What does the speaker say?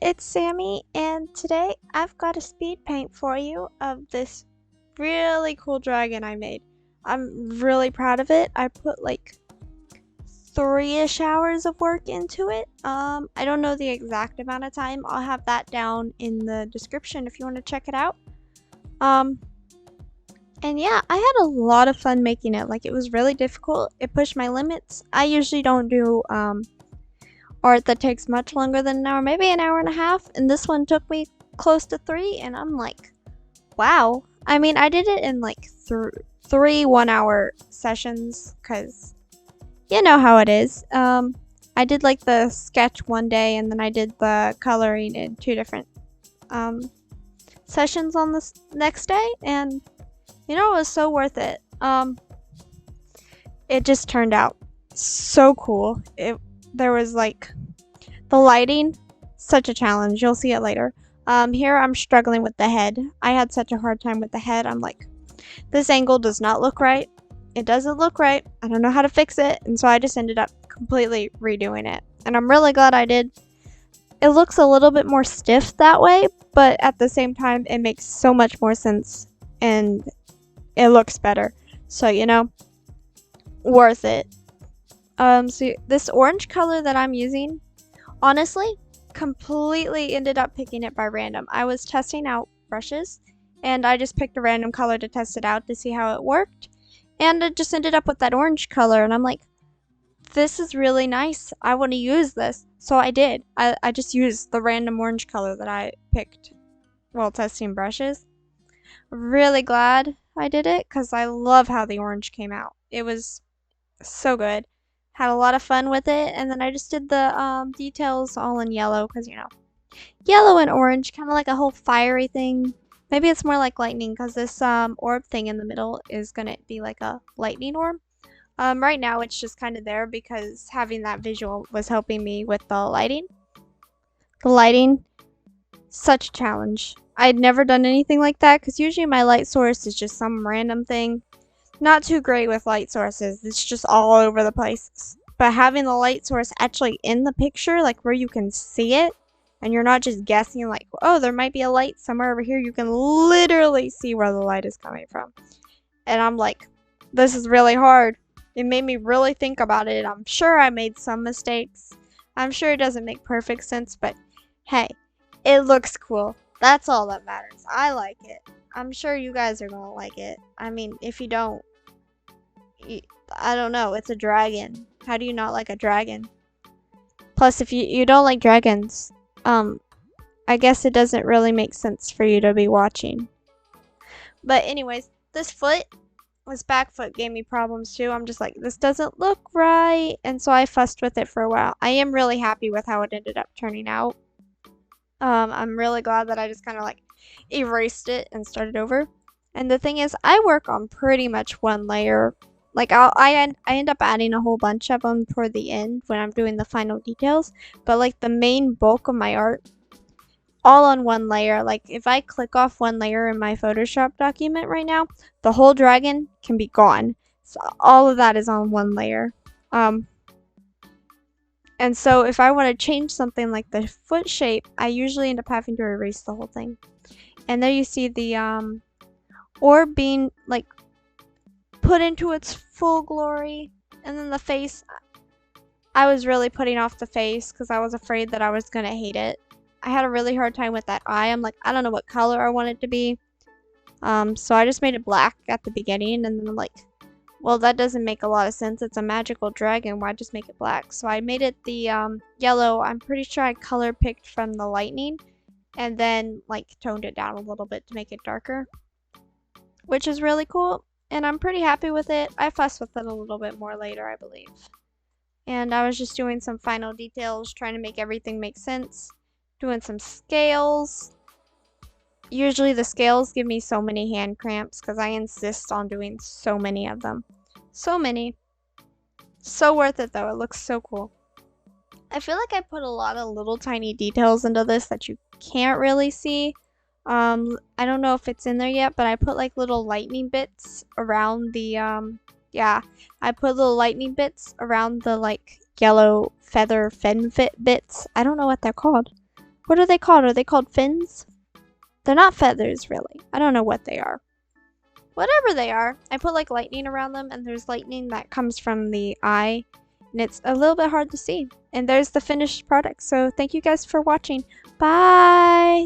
it's Sammy, and today I've got a speed paint for you of this really cool dragon I made. I'm really proud of it. I put like 3-ish hours of work into it. I don't know the exact amount of time. I'll have that down in the description if you want to check it out. Um, and yeah, I had a lot of fun making it. Like, it was really difficult. It pushed my limits. I usually don't do art that takes much longer than an hour, maybe an hour and a half, and this one took me close to 3, and I'm like, wow. I mean, I did it in like three 1-hour sessions, because you know how it is. I did like the sketch one day, and then I did the coloring in 2 different sessions on this next day, and you know, it was so worth it. It just turned out so cool. There was like the lighting, such a challenge. You'll see it later. Here I'm struggling with the head. I had such a hard time with the head. I'm like, this angle does not look right. It doesn't look right. I don't know how to fix it. And so I just ended up completely redoing it. And I'm really glad I did. It looks a little bit more stiff that way, but at the same time, it makes so much more sense and it looks better. So, you know, worth it. So this orange color that I'm using, honestly, completely ended up picking it by random. I was testing out brushes, and I just picked a random color to test it out to see how it worked, and it just ended up with that orange color, and I'm like, this is really nice. I want to use this. So I did. I just used the random orange color that I picked while testing brushes. Really glad I did it, because I love how the orange came out. It was so good. Had a lot of fun with it, and then I just did the details all in yellow, because you know, yellow and orange, kind of like a whole fiery thing. Maybe it's more like lightning, because this orb thing in the middle is gonna be like a lightning orb. Right now it's just kind of there because having that visual was helping me with the lighting. The lighting, such a challenge. I'd never done anything like that, because usually my light source is just some random thing. Not too great with light sources. It's just all over the place. But having the light source actually in the picture, like where you can see it, and you're not just guessing like, oh, there might be a light somewhere over here. You can literally see where the light is coming from. And I'm like, this is really hard. It made me really think about it. I'm sure I made some mistakes. I'm sure it doesn't make perfect sense, but hey, it looks cool. That's all that matters. I like it. I'm sure you guys are gonna like it. I mean, if you don't, I don't know. It's a dragon. How do you not like a dragon? Plus, if you don't like dragons, I guess it doesn't really make sense for you to be watching. But anyways, this back foot gave me problems too. I'm just like, this doesn't look right, and so I fussed with it for a while. I am really happy with how it ended up turning out. I'm really glad that I just kind of like erased it and started over. And the thing is, I work on pretty much one layer. Like I end up adding a whole bunch of them toward the end when I'm doing the final details. But like the main bulk of my art, all on one layer. Like if I click off one layer in my Photoshop document right now, the whole dragon can be gone. So all of that is on one layer. And so if I want to change something like the foot shape, I usually end up having to erase the whole thing. And there you see the orb being like put into its full glory. And then the face, I was really putting off the face because I was afraid that I was going to hate it. I had a really hard time with that eye. I'm like, I don't know what color I want it to be. So I just made it black at the beginning, and then I'm like, well, that doesn't make a lot of sense. It's a magical dragon. Why just make it black? So I made it the yellow. I'm pretty sure I color picked from the lightning and then like toned it down a little bit to make it darker, which is really cool. And I'm pretty happy with it. I fussed with it a little bit more later, I believe. And I was just doing some final details, trying to make everything make sense. Doing some scales. Usually the scales give me so many hand cramps because I insist on doing so many of them. So many. So worth it though. It looks so cool. I feel like I put a lot of little tiny details into this that you can't really see. I don't know if it's in there yet, but I put like little lightning bits around the yeah, I put little lightning bits around the like yellow feather fin fit bits. I don't know what they're called. What are they called? Are they called fins? They're not feathers, really. I don't know what they are. Whatever they are, I put like lightning around them, and there's lightning that comes from the eye, and it's a little bit hard to see. And there's the finished product. So thank you guys for watching. Bye!